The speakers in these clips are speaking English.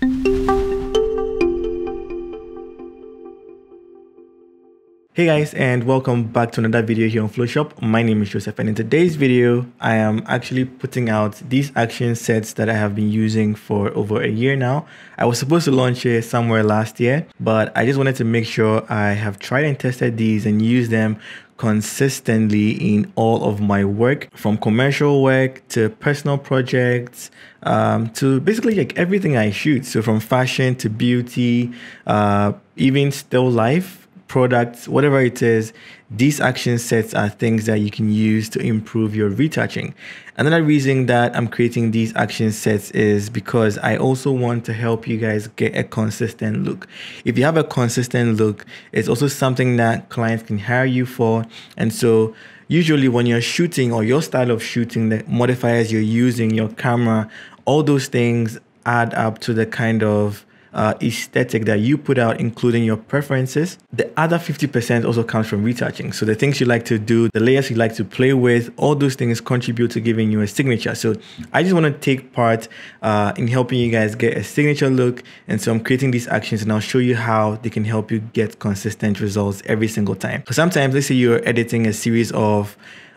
Hey guys, and welcome back to another video here on Phloshop. My name is Joseph, and in today's video I am actually putting out these action sets that I have been using for over a year now. I was supposed to launch it somewhere last year, but I just wanted to make sure I have tried and tested these and used them consistently in all of my work, from commercial work to personal projects, to basically like everything I shoot. So from fashion to beauty, even still life, products, whatever it is, these action sets are things that you can use to improve your retouching. Another reason that I'm creating these action sets is because I also want to help you guys get a consistent look. If you have a consistent look, it's also something that clients can hire you for. And so usually when you're shooting, or your style of shooting, the modifiers you're using, your camera, all those things add up to the kind of aesthetic that you put out, including your preferences. The other 50% also comes from retouching. So the things you like to do, the layers you like to play with, all those things contribute to giving you a signature. So I just want to take part in helping you guys get a signature look. And so I'm creating these actions, and I'll show you how they can help you get consistent results every single time. Because sometimes, let's say you're editing a series of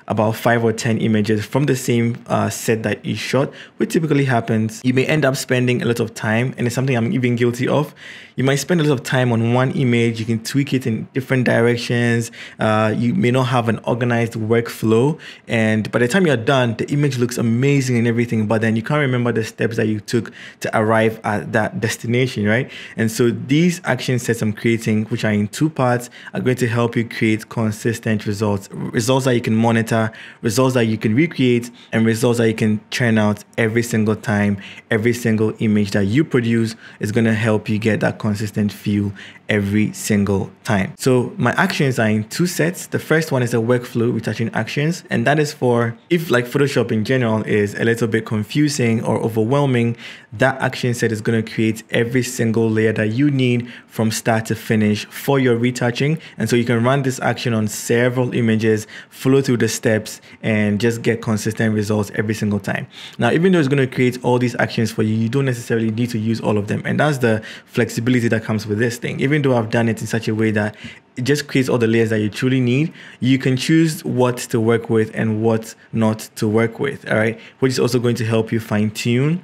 about 5 or 10 images from the same set that you shot, which typically happens. You may end up spending a lot of time, and it's something I'm even guilty of. You might spend a lot of time on one image. You can tweak it in different directions. You may not have an organized workflow, and by the time you're done, the image looks amazing and everything, but then you can't remember the steps that you took to arrive at that destination, right? And so these action sets I'm creating, which are in 2 parts, are going to help you create consistent results that you can monitor, results that you can recreate, and results that you can churn out every single time. Every single image that you produce is going to help you get that consistent feel every single time. So my actions are in 2 sets. The first one is a workflow retouching actions, and that is for if like Photoshop in general is a little bit confusing or overwhelming, that action set is going to create every single layer that you need from start to finish for your retouching. And so you can run this action on several images, follow through the steps, and just get consistent results every single time. Now, even though it's going to create all these actions for you, you don't necessarily need to use all of them. And that's the flexibility that comes with this thing. Even though I've done it in such a way that it just creates all the layers that you truly need, you can choose what to work with and what not to work with, all right? Which is also going to help you fine tune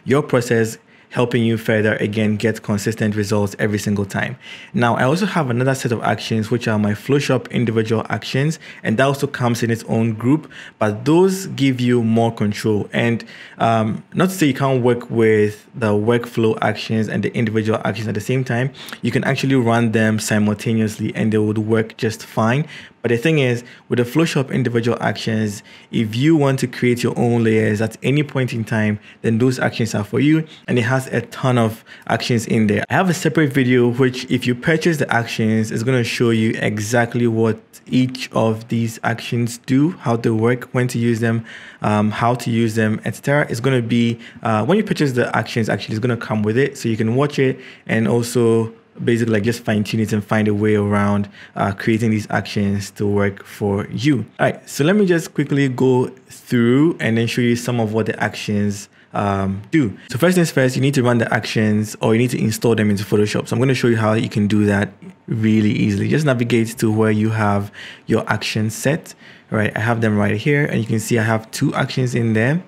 your process, helping you further, again, get consistent results every single time. Now, I also have another set of actions, which are my Phloshop individual actions, and that also comes in its own group, but those give you more control. And not to say you can't work with the workflow actions and the individual actions at the same time. You can actually run them simultaneously and they would work just fine. But the thing is, with the Phloshop individual actions, if you want to create your own layers at any point in time, then those actions are for you, and it has a ton of actions in there. I have a separate video which, if you purchase the actions, is going to show you exactly what each of these actions do, how they work, when to use them, how to use them, etc. It's going to be, when you purchase the actions, actually it's going to come with it, so you can watch it and also basically like just fine tune it and find a way around creating these actions to work for you. All right, so let me just quickly go through and then show you some of what the actions do. So first things first, you need to run the actions, or you need to install them into Photoshop. So I'm going to show you how you can do that really easily. Just navigate to where you have your action set. All right, I have them right here, and you can see I have 2 actions in there.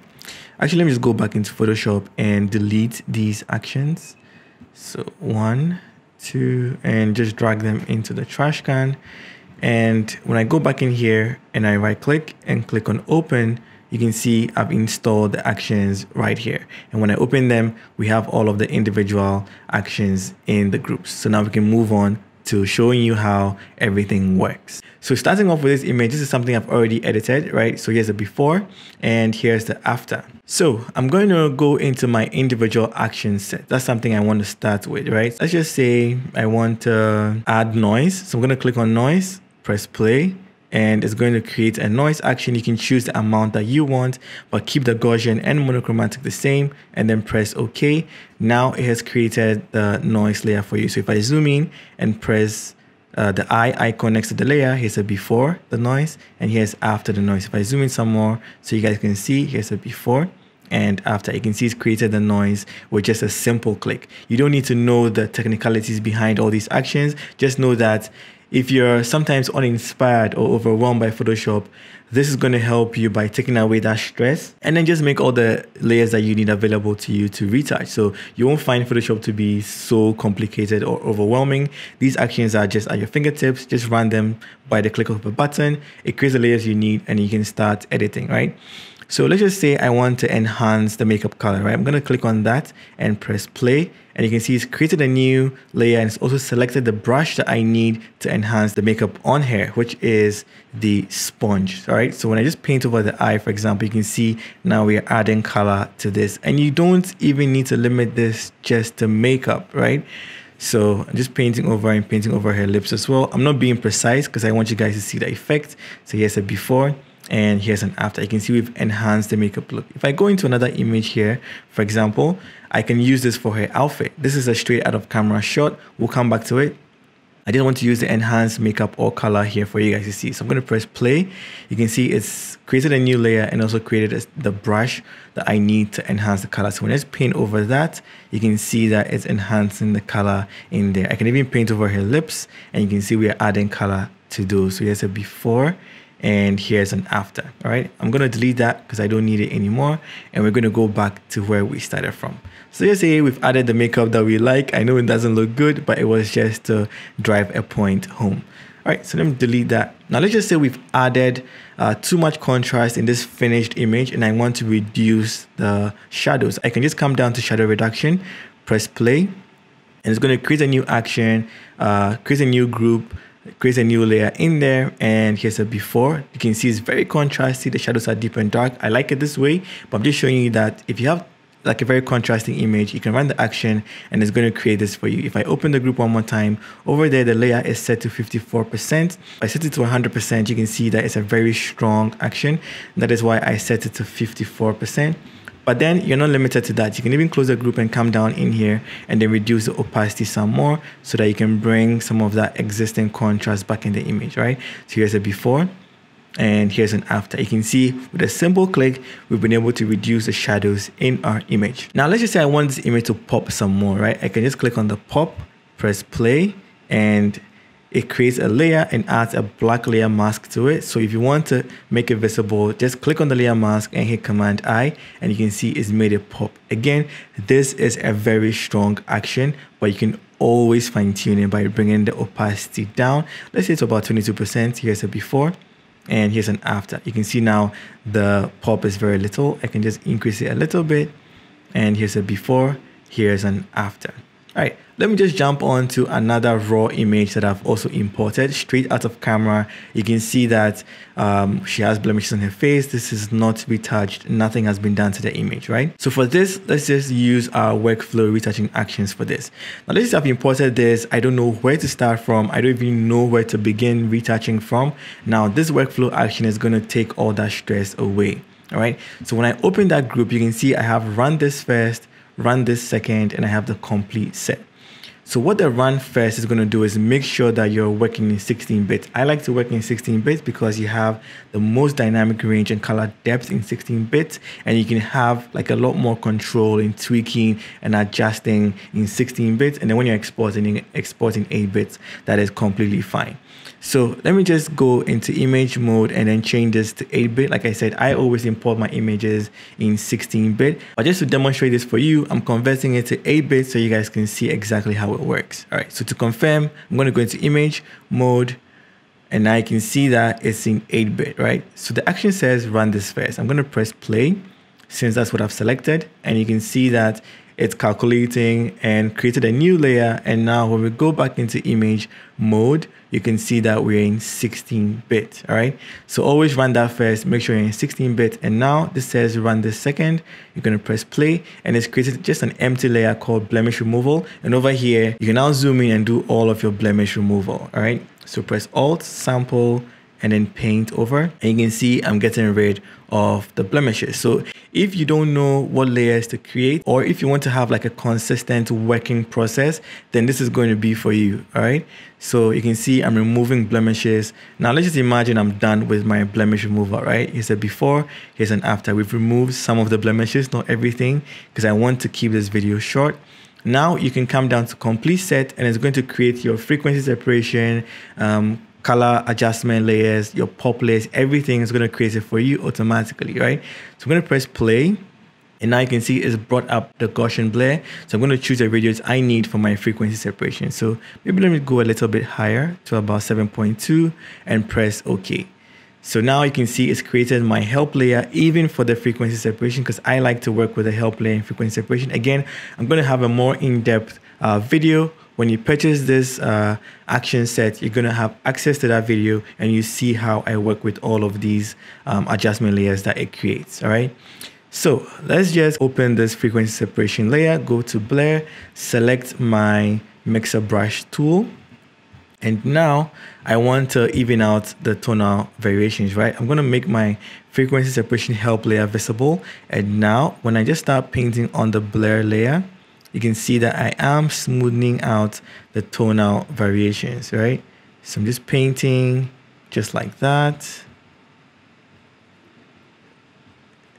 Actually, let me just go back into Photoshop and delete these actions. So 1, 2, and just drag them into the trash can. And when I go back in here and I right click and click on open, you can see I've installed the actions right here. And when I open them, we have all of the individual actions in the groups. So now we can move on to showing you how everything works. So starting off with this image, this is something I've already edited, right? So here's the before and here's the after. So I'm going to go into my individual action set. That's something I want to start with, right? Let's just say I want to add noise. So I'm going to click on noise, press play, and it's going to create a noise action. You can choose the amount that you want, but keep the Gaussian and monochromatic the same, and then press OK. Now it has created the noise layer for you. So if I zoom in and press the eye icon next to the layer, here's a before the noise, and here's after the noise. If I zoom in some more so you guys can see, here's a before and after. You can see it's created the noise with just a simple click. You don't need to know the technicalities behind all these actions. Just know that if you're sometimes uninspired or overwhelmed by Photoshop, this is going to help you by taking away that stress, and then just make all the layers that you need available to you to retouch. So you won't find Photoshop to be so complicated or overwhelming. These actions are just at your fingertips. Just run them by the click of a button. It creates the layers you need and you can start editing, right? So let's just say I want to enhance the makeup color, right? I'm going to click on that and press play. And you can see it's created a new layer, and it's also selected the brush that I need to enhance the makeup on here, which is the sponge. All right. So when I just paint over the eye, for example, you can see now we are adding color to this, and you don't even need to limit this just to makeup, right? So I'm just painting over and painting over her lips as well. I'm not being precise because I want you guys to see the effect. So here's a before and here's an after. You can see we've enhanced the makeup look. If I go into another image here, for example, I can use this for her outfit. This is a straight out of camera shot. We'll come back to it. I didn't want to use the enhanced makeup or color here for you guys to see. So I'm going to press play. You can see it's created a new layer and also created the brush that I need to enhance the color. So when I just paint over that, you can see that it's enhancing the color in there. I can even paint over her lips, and you can see we are adding color to those. So here's a before and here's an after. All right, I'm going to delete that because I don't need it anymore, and we're going to go back to where we started from. So let's say we've added the makeup that we like. I know it doesn't look good, but it was just to drive a point home. All right, so let me delete that. Now let's just say we've added too much contrast in this finished image, and I want to reduce the shadows. I can just come down to shadow reduction, press play, and it's going to create a new action, create a new group, create a new layer in there, and here's a before. You can see it's very contrasty. The shadows are deep and dark. I like it this way, but I'm just showing you that if you have like a very contrasting image, you can run the action and it's going to create this for you. If I open the group one more time, over there the layer is set to 54%. If I set it to 100%, you can see that it's a very strong action. That is why I set it to 54%. But then you're not limited to that. You can even close the group and come down in here and then reduce the opacity some more so that you can bring some of that existing contrast back in the image, right? So here's a before and here's an after. You can see with a simple click, we've been able to reduce the shadows in our image. Now let's just say I want this image to pop some more, right? I can just click on the pop, press play, and it creates a layer and adds a black layer mask to it. So if you want to make it visible, just click on the layer mask and hit Command I, and you can see it's made it pop. Again, this is a very strong action, but you can always fine tune it by bringing the opacity down. Let's say it's about 22%. Here's a before and here's an after. You can see now the pop is very little. I can just increase it a little bit, and here's a before, here's an after. All right, let me just jump on to another raw image that I've also imported straight out of camera. You can see that she has blemishes on her face. This is not retouched. Nothing has been done to the image, right? So for this, let's just use our workflow retouching actions for this. Now let's say I've imported this. I don't know where to start from. I don't even know where to begin retouching from. Now this workflow action is going to take all that stress away. All right. So when I open that group, you can see I have run this first, run this second, and I have the complete set. So what the run first is going to do is make sure that you're working in 16-bit. I like to work in 16-bit because you have the most dynamic range and color depth in 16-bit, and you can have like a lot more control in tweaking and adjusting in 16-bit. And then when you're exporting 8-bits, that is completely fine. So let me just go into image mode and then change this to 8-bit. Like I said, I always import my images in 16-bit, but just to demonstrate this for you, I'm converting it to 8-bit so you guys can see exactly how it works. All right, so to confirm, I'm going to go into image mode, and now you can see that it's in 8-bit, right? So the action says run this first. I'm going to press play since that's what I've selected, and you can see that it's calculating and created a new layer. And now when we go back into image mode, you can see that we're in 16-bit. All right, so always run that first, make sure you're in 16-bit. And now this says run this second. You're going to press play, and it's created just an empty layer called Blemish Removal. And over here, you can now zoom in and do all of your blemish removal. All right, so press Alt, Sample, and then paint over, and you can see I'm getting rid of the blemishes. So if you don't know what layers to create, or if you want to have like a consistent working process, then this is going to be for you. All right, so you can see I'm removing blemishes. Now let's just imagine I'm done with my blemish removal. Right, here's a before, here's an after. We've removed some of the blemishes, not everything, because I want to keep this video short. Now you can come down to complete set, and it's going to create your frequency separation, color adjustment layers, your pop layers, everything is going to create it for you automatically, right? So I'm going to press play, and now you can see it's brought up the Gaussian blur. So I'm going to choose the radius I need for my frequency separation. So maybe let me go a little bit higher to about 7.2 and press OK. So now you can see it's created my help layer even for the frequency separation, because I like to work with the help layer and frequency separation. Again, I'm going to have a more in-depth video. When you purchase this action set, you're going to have access to that video, and you see how I work with all of these adjustment layers that it creates. All right. So let's just open this frequency separation layer, go to blur, select my mixer brush tool. And now I want to even out the tonal variations, right? I'm going to make my frequency separation help layer visible. And now when I just start painting on the blur layer, you can see that I am smoothing out the tonal variations, right? So I'm just painting just like that.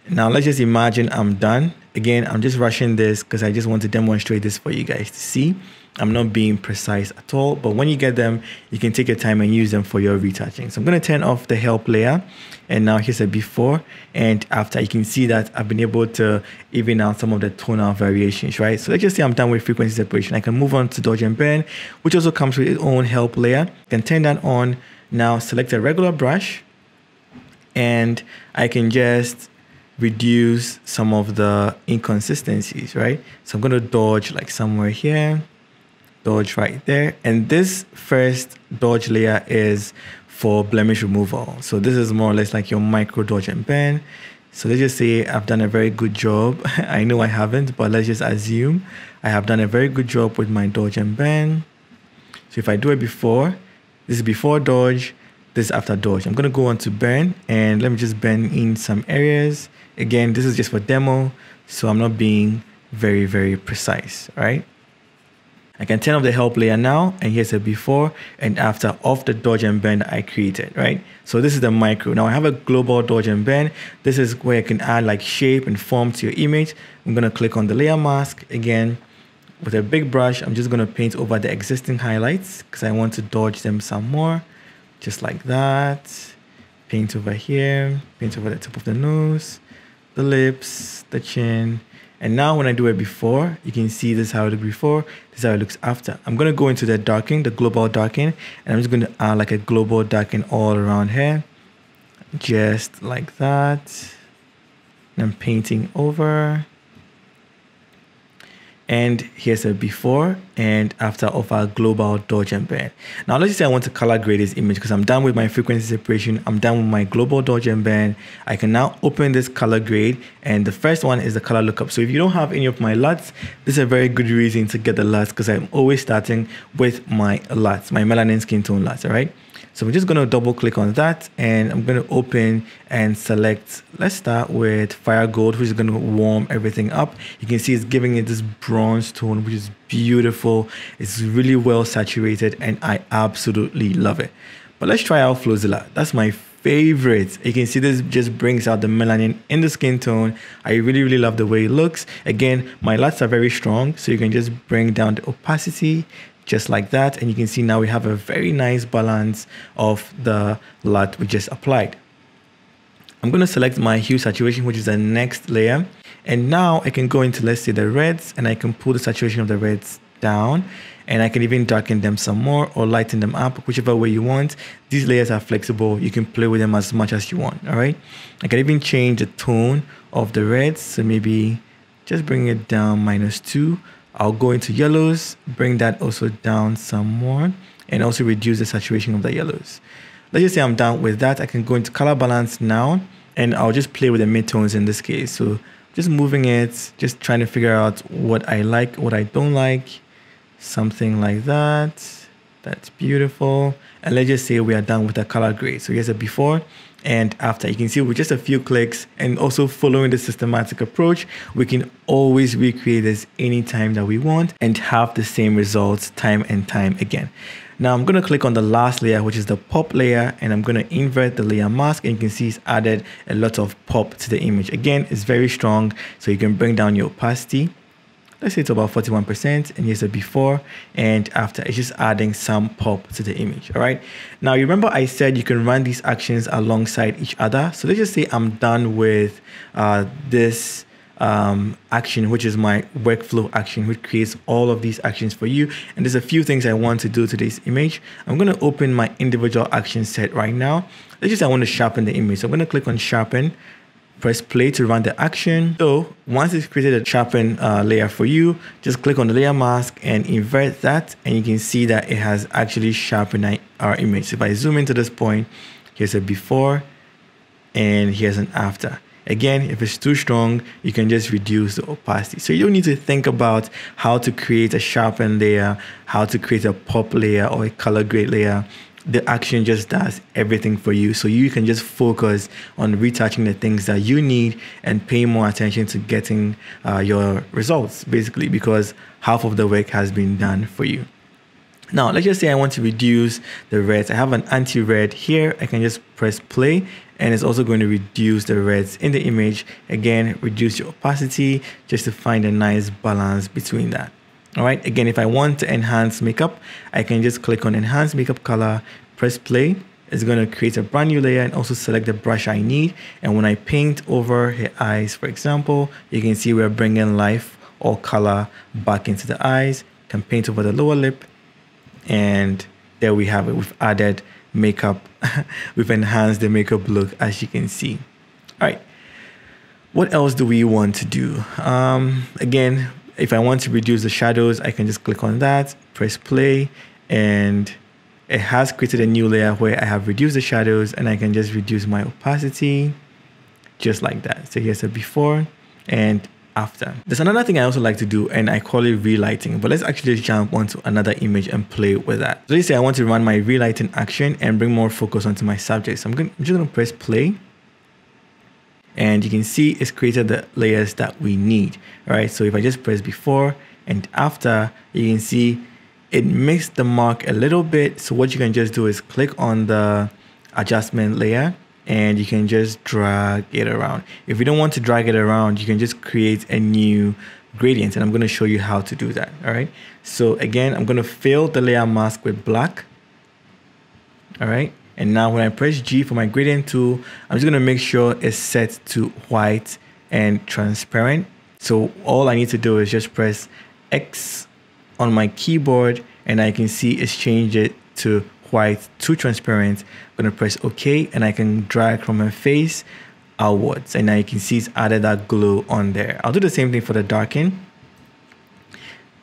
Now let's just imagine I'm done. Again, I'm just rushing this because I just want to demonstrate this for you guys to see. I'm not being precise at all, but when you get them, you can take your time and use them for your retouching. So I'm going to turn off the help layer, and now here's a before and after. You can see that I've been able to even out some of the tonal variations, right? So let's just say I'm done with frequency separation. I can move on to dodge and burn, which also comes with its own help layer. I can turn that on. Now select a regular brush, and I can just reduce some of the inconsistencies, right? So I'm going to dodge like somewhere here, dodge right there, and this first dodge layer is for blemish removal. So this is more or less like your micro dodge and burn. So let's just say I've done a very good job. I know I haven't, but let's just assume I have done a very good job with my dodge and burn. So if I do it before, this is before dodge, this is after dodge. I'm going to go on to burn, and let me just burn in some areas. Again, this is just for demo, so I'm not being very, very precise, right? I can turn off the help layer now, and here's a before and after of the dodge and burn that I created, right? So this is the micro. Now I have a global dodge and burn. This is where I can add like shape and form to your image. I'm going to click on the layer mask again. With a big brush, I'm just going to paint over the existing highlights because I want to dodge them some more, just like that. Paint over here, paint over the tip of the nose, the lips, the chin. And now when I do it before, you can see this is how it looks before, this is how it looks after. I'm going to go into the darken, the global darken, and I'm just going to add like a global darken all around here, just like that. And I'm painting over. And here's a before and after of our global dodge and burn. Now let's just say I want to color grade this image because I'm done with my frequency separation. I'm done with my global dodge and burn. I can now open this color grade, and the first one is the color lookup. So if you don't have any of my LUTs, this is a very good reason to get the LUTs because I'm always starting with my LUTs, my melanin skin tone LUTs, all right? So I'm just going to double click on that, and I'm going to open and select, let's start with Fire Gold, which is going to warm everything up. You can see it's giving it this bronze tone, which is beautiful. It's really well saturated, and I absolutely love it. But let's try out Phloshop. That's my favorite. You can see this just brings out the melanin in the skin tone. I really, really love the way it looks. Again, my LUTs are very strong, so you can just bring down the opacity, just like that, and you can see now we have a very nice balance of the LUT we just applied. I'm going to select my hue saturation, which is the next layer, and now I can go into, let's say, the reds, and I can pull the saturation of the reds down, and I can even darken them some more or lighten them up, whichever way you want. These layers are flexible. You can play with them as much as you want. All right, I can even change the tone of the reds, so maybe just bring it down -2. I'll go into yellows, bring that also down some more, and also reduce the saturation of the yellows. Let's just say I'm done with that. I can go into color balance now, and I'll just play with the midtones in this case. So just moving it, just trying to figure out what I like, what I don't like, something like that. That's beautiful. And let's just say we are done with the color grade. So here's a before and after. You can see with just a few clicks and also following the systematic approach, we can always recreate this anytime that we want and have the same results time and time again. Now I'm going to click on the last layer, which is the pop layer, and I'm going to invert the layer mask, and you can see it's added a lot of pop to the image. Again, it's very strong, so you can bring down your opacity. Let's say it's about 41%, and here's the before and after. It's just adding some pop to the image. All right. Now, you remember I said you can run these actions alongside each other. So let's just say I'm done with this action, which is my workflow action, which creates all of these actions for you. And there's a few things I want to do to this image. I'm going to open my individual action set right now. Let's just say I want to sharpen the image. So I'm going to click on sharpen. Press play to run the action. So once it's created a sharpen layer for you, just click on the layer mask and invert that, and you can see that it has actually sharpened our image. So if I zoom into this point, here's a before and here's an after. Again, if it's too strong, you can just reduce the opacity. So you don't need to think about how to create a sharpen layer, how to create a pop layer or a color grade layer. The action just does everything for you, so you can just focus on retouching the things that you need and pay more attention to getting your results, basically, because half of the work has been done for you. Now let's just say I want to reduce the reds. I have an anti-red here. I can just press play, and it's also going to reduce the reds in the image. Again, reduce your opacity just to find a nice balance between that. All right, again, if I want to enhance makeup, I can just click on enhance makeup color, press play. It's going to create a brand new layer and also select the brush I need. And when I paint over her eyes, for example, you can see we're bringing life or color back into the eyes. Can paint over the lower lip, and there we have it. We've added makeup. We've enhanced the makeup look, as you can see. All right, what else do we want to do? Again, if I want to reduce the shadows, I can just click on that, press play, and it has created a new layer where I have reduced the shadows, and I can just reduce my opacity just like that. So here's a before and after. There's another thing I also like to do, and I call it relighting, but let's actually just jump onto another image and play with that. So let's say I want to run my relighting action and bring more focus onto my subject. So I'm just going to press play. And you can see it's created the layers that we need. All right, so if I just press before and after, you can see it mixed the mark a little bit. So what you can just do is click on the adjustment layer and you can just drag it around. If you don't want to drag it around, you can just create a new gradient, and I'm going to show you how to do that. All right, so again, I'm going to fill the layer mask with black. All right. And now when I press G for my gradient tool, I'm just going to make sure it's set to white and transparent. So all I need to do is just press X on my keyboard, and I can see it's changed it to white to transparent. I'm going to press OK, and I can drag from my face outwards. And now you can see it's added that glow on there. I'll do the same thing for the darken.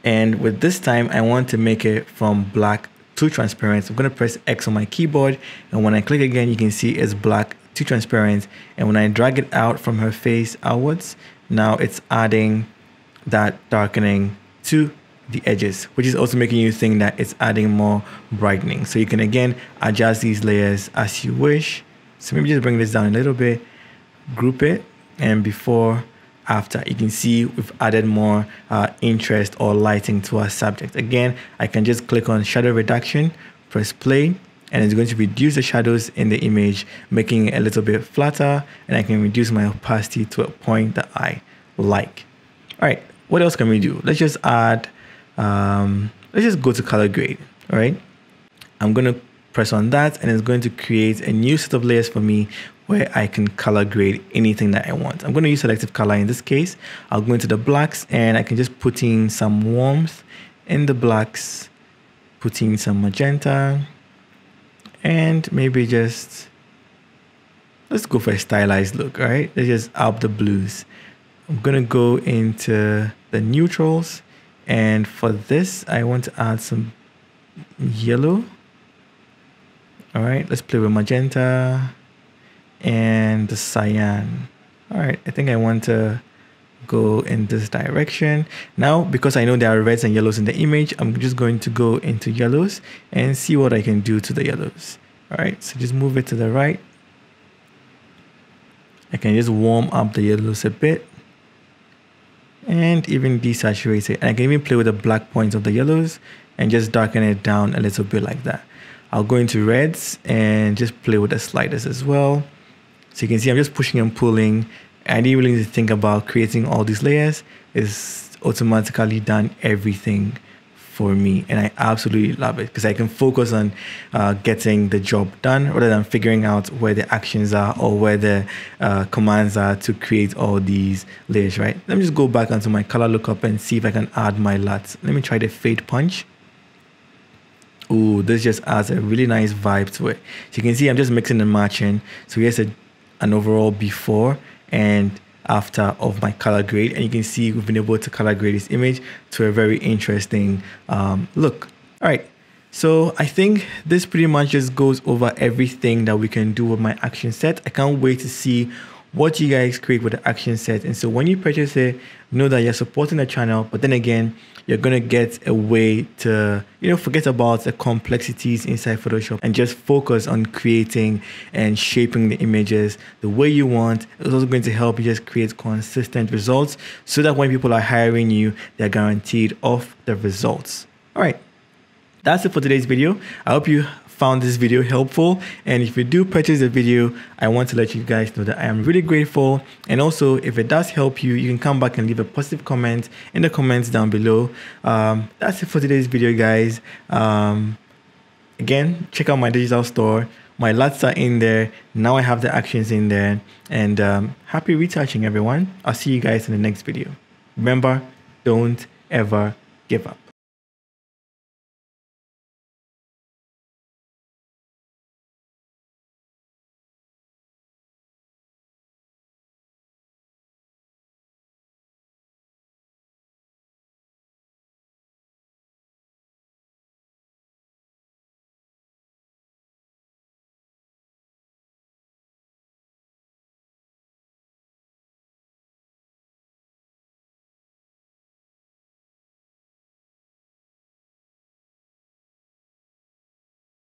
And with this time, I want to make it from black to transparent. So I'm going to press X on my keyboard, and when I click again, you can see it's black to transparent. And when I drag it out from her face outwards, now it's adding that darkening to the edges, which is also making you think that it's adding more brightening. So you can again adjust these layers as you wish. So maybe just bring this down a little bit, group it, and before, after, you can see we've added more interest or lighting to our subject. Again, I can just click on shadow reduction, press play, and it's going to reduce the shadows in the image, making it a little bit flatter, and I can reduce my opacity to a point that I like. All right, what else can we do? Let's just add, let's just go to color grade. All right, I'm going to press on that, and it's going to create a new set of layers for me where I can color grade anything that I want. I'm going to use selective color in this case. I'll go into the blacks, and I can just put in some warmth in the blacks, put in some magenta, and maybe just, let's go for a stylized look, all right? Let's just up the blues. I'm going to go into the neutrals, and for this, I want to add some yellow. All right, let's play with magenta and the cyan. All right, I think I want to go in this direction. Now, because I know there are reds and yellows in the image, I'm just going to go into yellows and see what I can do to the yellows. All right, so just move it to the right. I can just warm up the yellows a bit and even desaturate it. And I can even play with the black points of the yellows and just darken it down a little bit like that. I'll go into reds and just play with the sliders as well. So you can see I'm just pushing and pulling. I didn't really need to think about creating all these layers. It's automatically done everything for me, and I absolutely love it because I can focus on getting the job done rather than figuring out where the actions are or where the commands are to create all these layers, right? Let me just go back onto my color lookup and see if I can add my LUTs. Let me try the fade punch. Ooh, this just adds a really nice vibe to it. So you can see I'm just mixing and matching. So here's an overall before and after of my color grade, and you can see we've been able to color grade this image to a very interesting look. All right, so I think this pretty much just goes over everything that we can do with my action set. I can't wait to see what you guys create with the action set. And so when you purchase it, know that you're supporting the channel, but then again, you're going to get a way to, forget about the complexities inside Photoshop and just focus on creating and shaping the images the way you want. It's also going to help you just create consistent results so that when people are hiring you, they're guaranteed of the results. All right, that's it for today's video. I hope you found this video helpful, and if you do purchase the video, I want to let you guys know that I am really grateful. And also, if it does help you, you can come back and leave a positive comment in the comments down below. That's it for today's video, guys. Again, check out my digital store. My LUTs are in there. Now I have the actions in there, and happy retouching, everyone. I'll see you guys in the next video. Remember, don't ever give up.